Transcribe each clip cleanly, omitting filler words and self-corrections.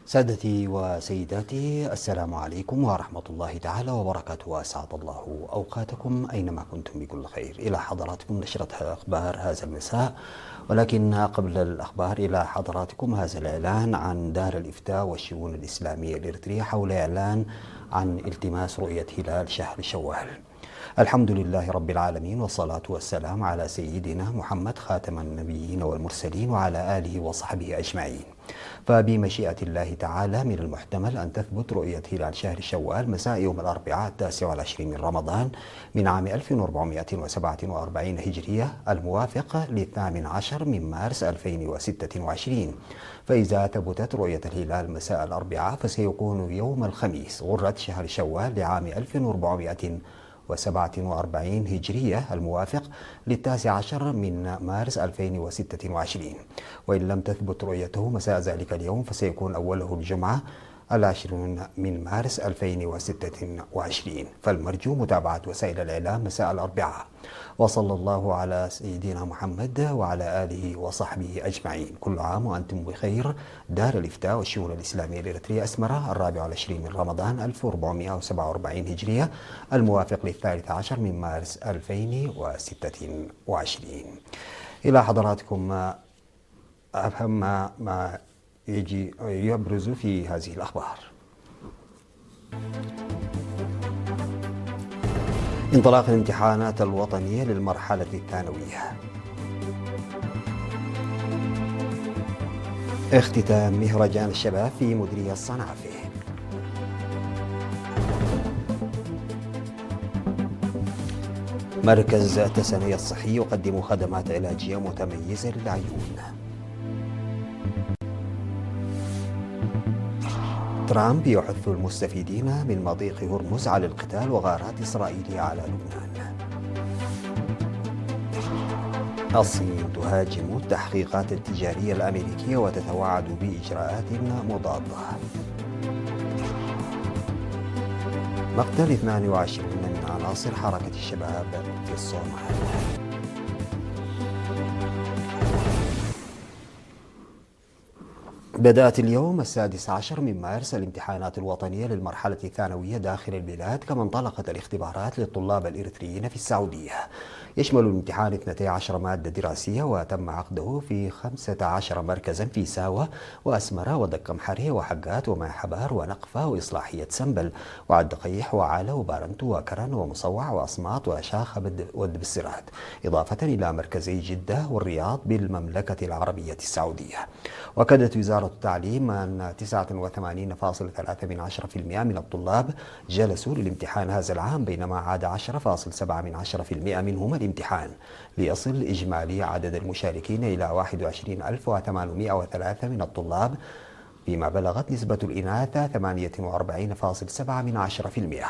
سادتي وسيداتي، السلام عليكم ورحمة الله تعالى وبركاته، وأسعد الله أوقاتكم أينما كنتم بكل خير. إلى حضراتكم نشرة أخبار هذا المساء، ولكن قبل الأخبار إلى حضراتكم هذا الإعلان عن دار الإفتاء والشؤون الإسلامية الإريترية حول إعلان عن التماس رؤية هلال شهر شوال. الحمد لله رب العالمين، والصلاة والسلام على سيدنا محمد خاتم النبيين والمرسلين وعلى آله وصحبه أجمعين. فبمشيئة الله تعالى من المحتمل أن تثبت رؤية هلال شهر شوال مساء يوم الأربعاء 29 من رمضان من عام 1447 هجرية، الموافق ل18 من مارس 2026. فإذا ثبتت رؤية الهلال مساء الأربعاء فسيكون يوم الخميس غرة شهر شوال لعام 1447 هجرية، الموافق ل19 من مارس 2026. وإن لم تثبت رؤيته مساء ذلك اليوم فسيكون أوله الجمعة 20 من مارس 2026. فالمرجو متابعة وسائل الإعلام مساء الأربعاء. وصلى الله على سيدنا محمد وعلى آله وصحبه أجمعين. كل عام وأنتم بخير. دار الإفتاء والشؤون الإسلامية الإريترية، أسمرة، 24 من رمضان 1447 هجرية، الموافق ل13 من مارس 2026. إلى حضراتكم أهم ما يبرز في هذه الأخبار. انطلاق الامتحانات الوطنية للمرحلة الثانوية. اختتام مهرجان الشباب في مديرية الصنعفة. مركز التسنية الصحي يقدم خدمات علاجية متميزة للعيون. ترامب يحث المستفيدين من مضيق هرمز على القتال وغارات إسرائيل على لبنان. الصين تهاجم التحقيقات التجارية الأمريكية وتتوعد بإجراءات مضادة. مقتل 22 من عناصر حركة الشباب في الصومال. بدأت اليوم 16 من مارس الامتحانات الوطنية للمرحلة الثانوية داخل البلاد، كما انطلقت الاختبارات للطلاب الإريتريين في السعودية. يشمل الامتحان 12 مادة دراسية، وتم عقده في 15 مركزا في ساوة وأسمرة ودكم حريه وحقات وماي حبار ونقفة وإصلاحية سنبل وعد قيح وعالة وبارنتو وكرن ومصوع وأصماط وشاخ ودبسرات، إضافة إلى مركزي جدة والرياض بالمملكة العربية السعودية. وأكدت وزارة التعليم أن 89.3% من الطلاب جلسوا للامتحان هذا العام، بينما عاد 10.7% منهم الامتحان، ليصل إجمالي عدد المشاركين إلى 21,803 من الطلاب، فيما بلغت نسبة الإناث 48.7%.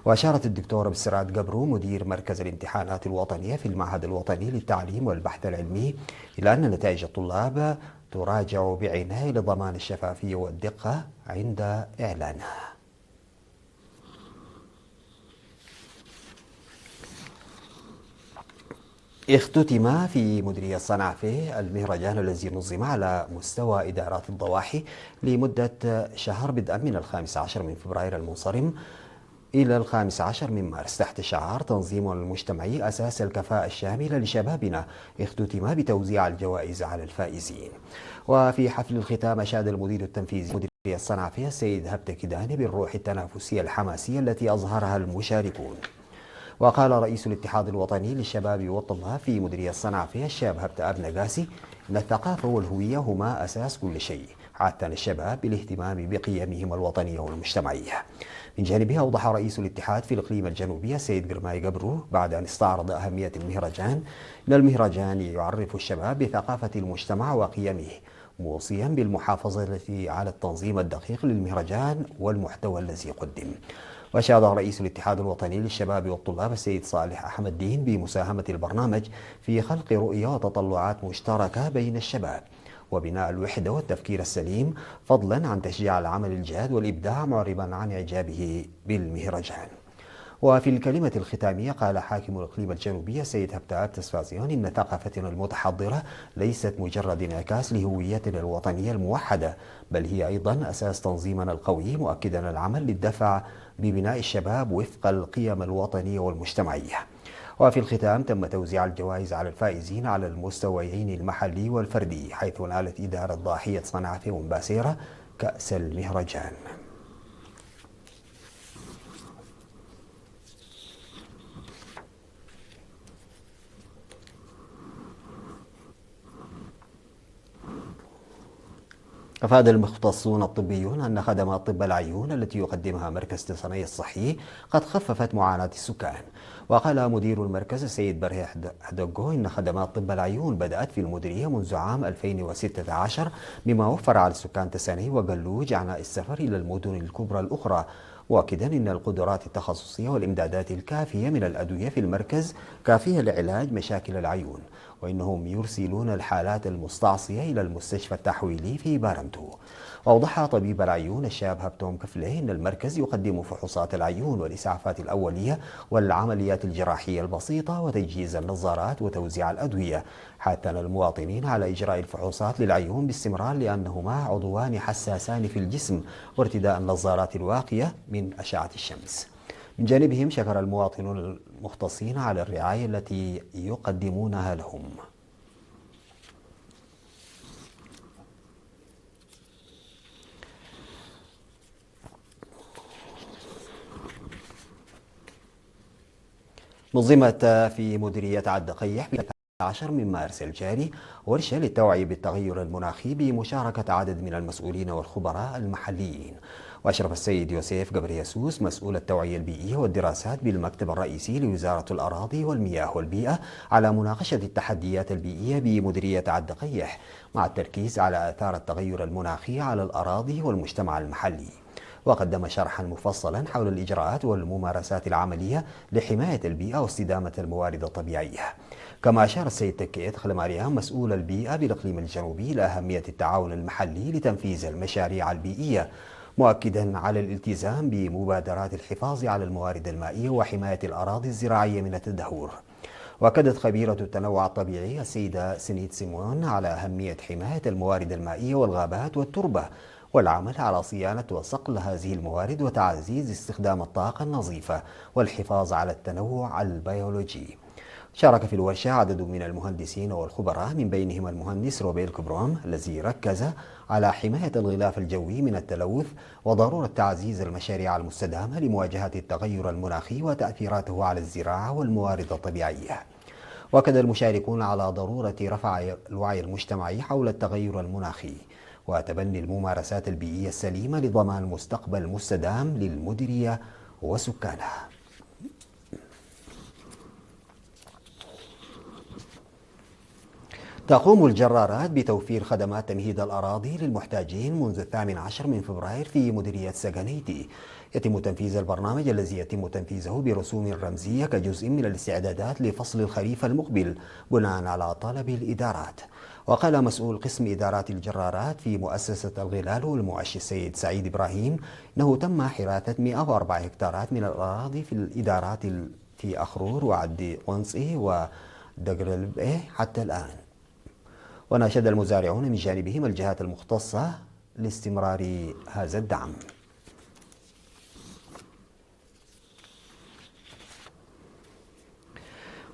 وأشارت الدكتورة بسرات قبرو مدير مركز الامتحانات الوطنية في المعهد الوطني للتعليم والبحث العلمي إلى أن نتائج الطلاب تراجع بعناية لضمان الشفافية والدقة عند إعلانها. اختتم في مديرية الصنعفة المهرجان الذي نظم على مستوى إدارات الضواحي لمدة شهر، بدءا من 15 من فبراير المنصرم إلى 15 من مارس، تحت شعار تنظيم المجتمعي أساس الكفاءة الشاملة لشبابنا. اختتم بتوزيع الجوائز على الفائزين. وفي حفل الختام أشاد المدير التنفيذي مديرية الصنعفية السيد هبتة كداني بالروح التنافسية الحماسية التي أظهرها المشاركون. وقال رئيس الاتحاد الوطني للشباب والطلاب في مديرية الصنعفية الشاب هبتة أبنغاسي إن الثقافة والهوية هما أساس كل شيء، حثا الشباب بالاهتمام بقيمهم الوطنية والمجتمعية. من جانبه أوضح رئيس الاتحاد في الإقليم الجنوبي السيد قرماي قبرو بعد أن استعرض أهمية المهرجان أن المهرجان يعرف الشباب بثقافة المجتمع وقيمه، موصيا بالمحافظة على التنظيم الدقيق للمهرجان والمحتوى الذي قدم. وأشاد رئيس الاتحاد الوطني للشباب والطلاب السيد صالح أحمد دين بمساهمة البرنامج في خلق رؤية وتطلعات مشتركة بين الشباب وبناء الوحدة والتفكير السليم، فضلا عن تشجيع العمل الجاد والإبداع، معربا عن إعجابه بالمهرجان. وفي الكلمة الختامية قال حاكم الإقليم الجنوبي السيد هبتاب تسفازيون إن ثقافتنا المتحضرة ليست مجرد انعكاس لهويتنا الوطنية الموحدة، بل هي أيضا أساس تنظيمنا القوي، مؤكدا العمل للدفع ببناء الشباب وفق القيم الوطنية والمجتمعية. وفي الختام تم توزيع الجوائز على الفائزين على المستويين المحلي والفردي، حيث نالت إدارة ضاحية صنعاء ومباسيرة كأس المهرجان. أفاد المختصون الطبيون أن خدمات طب العيون التي يقدمها مركز تصنيع الصحي قد خففت معاناة السكان. وقال مدير المركز السيد برهي حدقو إن خدمات طب العيون بدأت في المديرية منذ عام 2016، مما وفر على السكان تساني وقلوج عناء السفر إلى المدن الكبرى الأخرى، مؤكدا أن القدرات التخصصية والإمدادات الكافية من الأدوية في المركز كافية لعلاج مشاكل العيون، وإنهم يرسلون الحالات المستعصية إلى المستشفى التحويلي في بارمتو. وأوضح طبيب العيون الشاب هبتوم كفله أن المركز يقدم فحوصات العيون والإسعافات الأولية والعمليات الجراحية البسيطة وتجهيز النظارات وتوزيع الأدوية، حثنا المواطنين على إجراء الفحوصات للعيون باستمرار لأنهما عضوان حساسان في الجسم، وارتداء النظارات الواقية من أشعة الشمس. من جانبهم شكر المواطنون المختصين على الرعاية التي يقدمونها لهم. نظمت في مديرية عدقيح في 10 من مارس الجاري ورشة للتوعية بالتغير المناخي بمشاركة عدد من المسؤولين والخبراء المحليين. وأشرف السيد يوسف قبريسوس مسؤول التوعية البيئية والدراسات بالمكتب الرئيسي لوزارة الأراضي والمياه والبيئة على مناقشة التحديات البيئية بمديرية عدقيح، مع التركيز على آثار التغير المناخي على الأراضي والمجتمع المحلي. وقدم شرحا مفصلا حول الإجراءات والممارسات العملية لحماية البيئة واستدامة الموارد الطبيعية. كما أشار السيد تكيت خلماريان مسؤول البيئة بالإقليم الجنوبي إلى أهمية التعاون المحلي لتنفيذ المشاريع البيئية، مؤكدا على الالتزام بمبادرات الحفاظ على الموارد المائية وحماية الأراضي الزراعية من التدهور. وأكدت خبيرة التنوع الطبيعي السيدة سنيد سيمون على أهمية حماية الموارد المائية والغابات والتربة، والعمل على صيانة وصقل هذه الموارد وتعزيز استخدام الطاقة النظيفة والحفاظ على التنوع البيولوجي. شارك في الورشة عدد من المهندسين والخبراء، من بينهم المهندس روبيل كبروم الذي ركز على حماية الغلاف الجوي من التلوث وضرورة تعزيز المشاريع المستدامة لمواجهة التغير المناخي وتأثيراته على الزراعة والموارد الطبيعية. وأكد المشاركون على ضرورة رفع الوعي المجتمعي حول التغير المناخي وتبني الممارسات البيئية السليمة لضمان مستقبل مستدام للمديرية وسكانها. تقوم الجرارات بتوفير خدمات تمهيد الأراضي للمحتاجين منذ 18 من فبراير في مديرية سجنيتي. يتم تنفيذ البرنامج الذي يتم تنفيذه برسوم رمزية كجزء من الاستعدادات لفصل الخريف المقبل بناء على طلب الإدارات. وقال مسؤول قسم إدارات الجرارات في مؤسسة الغلال والمؤشر السيد سعيد إبراهيم أنه تم حراثة 104 هكتارات من الأراضي في الإدارات في أخرور وعد ونصي ودقرلبئة حتى الآن. وناشد المزارعون من جانبهم الجهات المختصة لاستمرار هذا الدعم.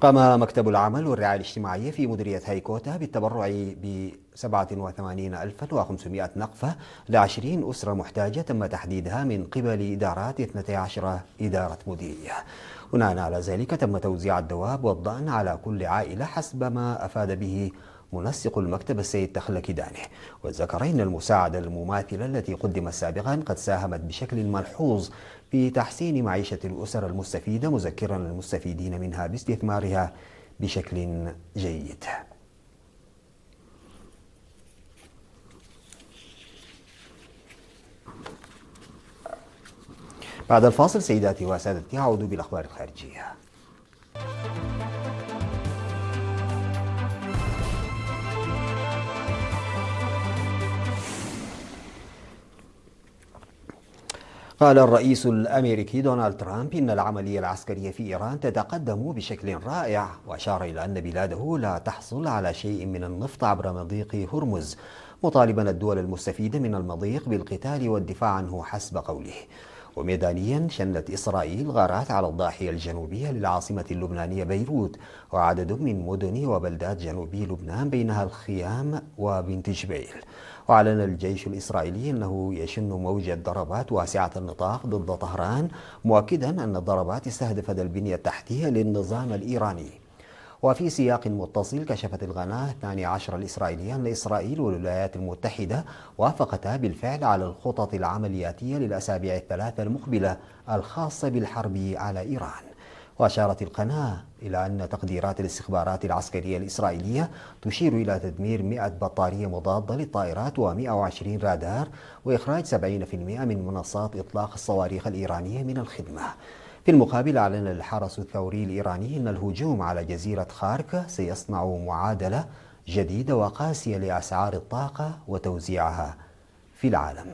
قام مكتب العمل والرعاية الاجتماعية في مديرية هيكوتا بالتبرع ب 87,500 نقفة ل20 أسرة محتاجة تم تحديدها من قبل إدارات 12 إدارة مديرية. بناء على ذلك تم توزيع الدواب والضأن على كل عائلة حسب ما أفاد به منسق المكتب السيد تخلك دانه. وذكر أن المساعدة المماثلة التي قدمت سابقا قد ساهمت بشكل ملحوظ في تحسين معيشة الأسر المستفيدة، مذكرا المستفيدين منها باستثمارها بشكل جيد. بعد الفاصل سيداتي وسادتي أعود بالأخبار الخارجية. قال الرئيس الأمريكي دونالد ترامب إن العملية العسكرية في إيران تتقدم بشكل رائع، وأشار إلى أن بلاده لا تحصل على شيء من النفط عبر مضيق هرمز، مطالبا الدول المستفيدة من المضيق بالقتال والدفاع عنه حسب قوله. وميدانيا شنت إسرائيل غارات على الضاحية الجنوبية للعاصمة اللبنانية بيروت وعدد من مدن وبلدات جنوبي لبنان بينها الخيام وبنت جبيل. وأعلن الجيش الإسرائيلي أنه يشن موجة ضربات واسعة النطاق ضد طهران، مؤكدا أن الضربات استهدفت البنية التحتية للنظام الإيراني. وفي سياق متصل، كشفت القناة 12 الإسرائيلية أن إسرائيل والولايات المتحدة وافقتا بالفعل على الخطط العملياتية للأسابيع الثلاثة المقبلة الخاصة بالحرب على إيران. وأشارت القناة إلى أن تقديرات الاستخبارات العسكرية الإسرائيلية تشير إلى تدمير 100 بطارية مضادة للطائرات و120 رادار، وإخراج 70% من منصات إطلاق الصواريخ الإيرانية من الخدمة. في المقابل، أعلن الحرس الثوري الإيراني أن الهجوم على جزيرة خارك سيصنع معادلة جديدة وقاسية لأسعار الطاقة وتوزيعها في العالم.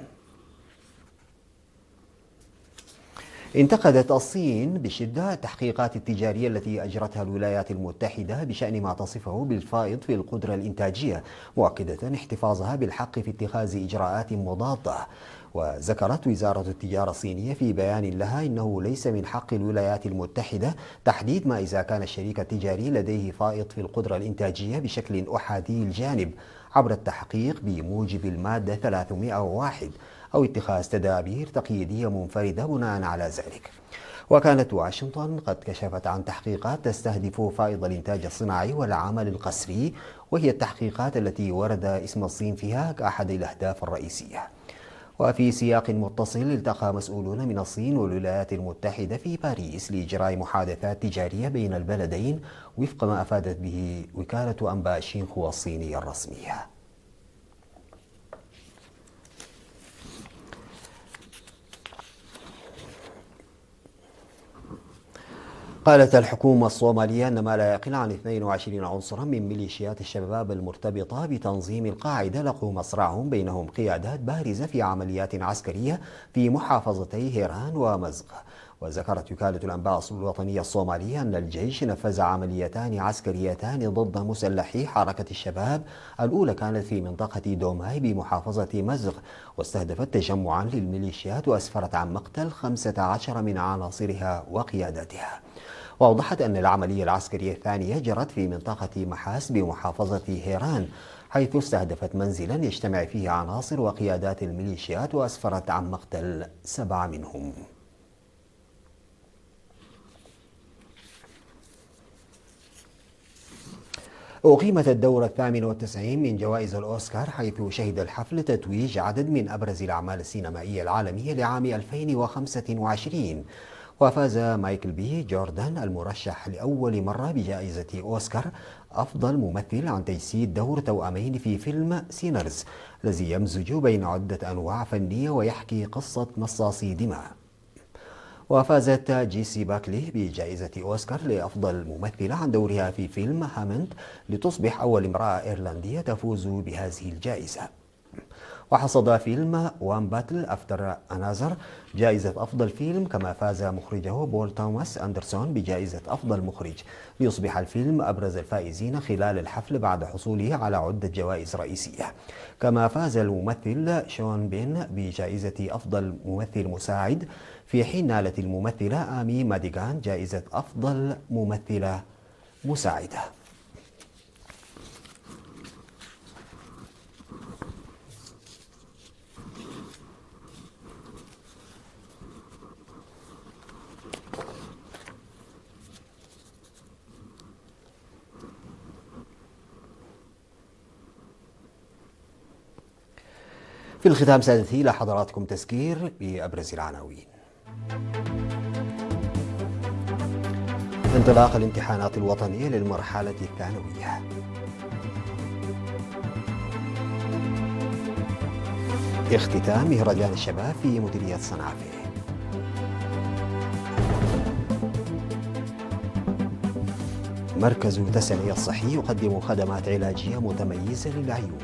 انتقدت الصين بشدة التحقيقات التجارية التي أجرتها الولايات المتحدة بشأن ما تصفه بالفائض في القدرة الإنتاجية، مؤكدة احتفاظها بالحق في اتخاذ إجراءات مضادة. وذكرت وزارة التجارة الصينية في بيان لها إنه ليس من حق الولايات المتحدة تحديد ما إذا كان الشريك التجاري لديه فائض في القدرة الإنتاجية بشكل أحادي الجانب عبر التحقيق بموجب المادة 301 أو اتخاذ تدابير تقييدية منفردة بناء على ذلك. وكانت واشنطن قد كشفت عن تحقيقات تستهدف فائض الإنتاج الصناعي والعمل القسري، وهي التحقيقات التي ورد اسم الصين فيها كأحد الأهداف الرئيسية. وفي سياق متصل، التقى مسؤولون من الصين والولايات المتحدة في باريس لإجراء محادثات تجارية بين البلدين وفق ما أفادت به وكالة أنباء شينخوا الصينية الرسمية. قالت الحكومة الصومالية أن ما لا يقل عن 22 عنصرا من ميليشيات الشباب المرتبطة بتنظيم القاعدة لقوا مصرعهم، بينهم قيادات بارزة في عمليات عسكرية في محافظتي هيران ومزق. وذكرت وكالة الأنباء الوطنية الصومالية أن الجيش نفذ عمليتان عسكريتان ضد مسلحي حركة الشباب، الأولى كانت في منطقة دوماي بمحافظة مزق، واستهدفت تجمعا للميليشيات وأسفرت عن مقتل 15 من عناصرها وقياداتها. وأوضحت أن العملية العسكرية الثانية جرت في منطقة محاس بمحافظة هيران، حيث استهدفت منزلا يجتمع فيه عناصر وقيادات الميليشيات وأسفرت عن مقتل 7 منهم. أقيمت الدورة 98 من جوائز الأوسكار، حيث شهد الحفل تتويج عدد من أبرز الأعمال السينمائية العالمية لعام 2025. وفاز مايكل بي جوردن المرشح لأول مرة بجائزة أوسكار أفضل ممثل عن تجسيد دور توأمين في فيلم سينرز، الذي يمزج بين عدة أنواع فنية ويحكي قصة مصاصي دماء. وفازت جيسي باكلي بجائزة أوسكار لأفضل ممثلة عن دورها في فيلم هامند، لتصبح أول امرأة إيرلندية تفوز بهذه الجائزة. وحصد فيلم وان باتل أفتر أنذر جائزة أفضل فيلم، كما فاز مخرجه بول توماس أندرسون بجائزة أفضل مخرج، ليصبح الفيلم أبرز الفائزين خلال الحفل بعد حصوله على عدة جوائز رئيسية. كما فاز الممثل شون بين بجائزة أفضل ممثل مساعد، في حين نالت الممثلة آمي ماديغان جائزة أفضل ممثلة مساعدة. في الختام سادتي إلى حضراتكم تذكير بأبرز العناوين. انطلاق الامتحانات الوطنية للمرحلة الثانوية. اختتام مهرجان الشباب في مديرية صنعاء. مركز تسنية الصحي يقدم خدمات علاجية متميزة للعيون.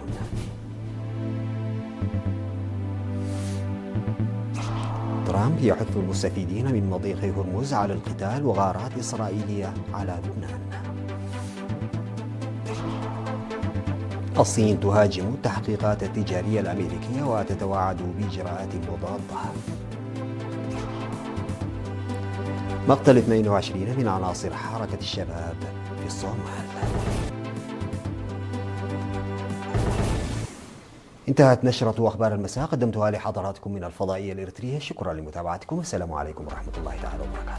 ترامب يحث المستفيدين من مضيق هرمز على القتال وغارات إسرائيلية على لبنان. الصين تهاجم التحقيقات التجارية الأمريكية وتتوعد بإجراءات مضادة. مقتل 22 من عناصر حركة الشباب في الصومال. انتهت نشرة أخبار المساء قدمتها لحضراتكم من الفضائية الإريترية. شكرا لمتابعتكم. السلام عليكم ورحمة الله تعالى وبركاته.